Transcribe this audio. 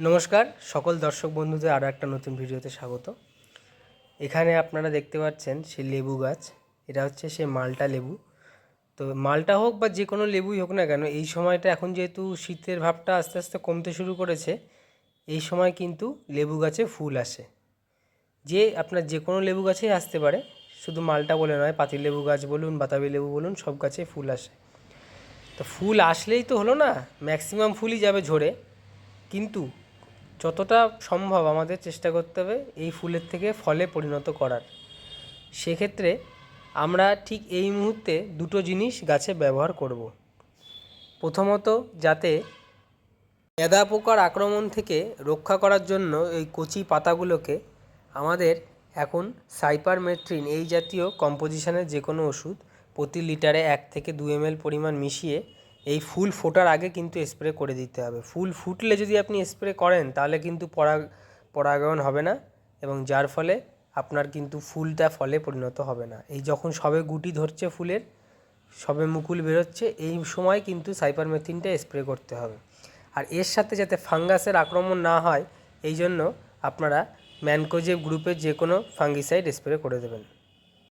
নমস্কার সকল দর্শক বন্ধুদের আরও একটা নতুন ভিডিওতে স্বাগত। এখানে আপনারা দেখতে পাচ্ছেন সেই লেবু গাছ। এটা হচ্ছে সেই মালটা লেবু। তো মালটা হোক বা যে কোনো লেবুই হোক না কেন, এই সময়টা এখন যেহেতু শীতের ভাবটা আস্তে আস্তে কমতে শুরু করেছে, এই সময় কিন্তু লেবু গাছে ফুল আসে। যে আপনার যে কোনো লেবু গাছেই আসতে পারে, শুধু মালটা বলে নয়, পাতিলেবু গাছ বলুন, বাতাবি লেবু বলুন, সব গাছে ফুল আসে। তো ফুল আসলেই তো হলো না, ম্যাক্সিমাম ফুলই যাবে ঝরে, কিন্তু যতটা সম্ভব আমাদের চেষ্টা করতে হবে এই ফুলের থেকে ফলে পরিণত করার। সেক্ষেত্রে আমরা ঠিক এই মুহূর্তে দুটো জিনিস গাছে ব্যবহার করব। প্রথমত, যাতে লেদা পোকার আক্রমণ থেকে রক্ষা করার জন্য এই কচি পাতাগুলোকে আমাদের এখন সাইপারমেথ্রিন এই জাতীয় কম্পোজিশনের যে কোনো ওষুধ প্রতি লিটারে 1 থেকে 2 ml পরিমাণ মিশিয়ে এই ফুল ফোটার আগে কিন্তু স্প্রে করে দিতে হবে। ফুল ফুটলে যদি আপনি স্প্রে করেন তাহলে কিন্তু পরাগায়ন হবে না, এবং যার ফলে আপনার কিন্তু ফুলটা ফলে পরিণত হবে না। এই যখন সবে গুটি ধরছে ফুলের, সবে মুকুল বেরোচ্ছে, এই সময় কিন্তু সাইপারমেথ্রিনটা স্প্রে করতে হবে। আর এর সাথে যাতে ফাঙ্গাসের আক্রমণ না হয়, এই জন্য আপনারা ম্যানকোজেব গ্রুপের যে কোনো ফাঙ্গিসাইড স্প্রে করে দেবেন।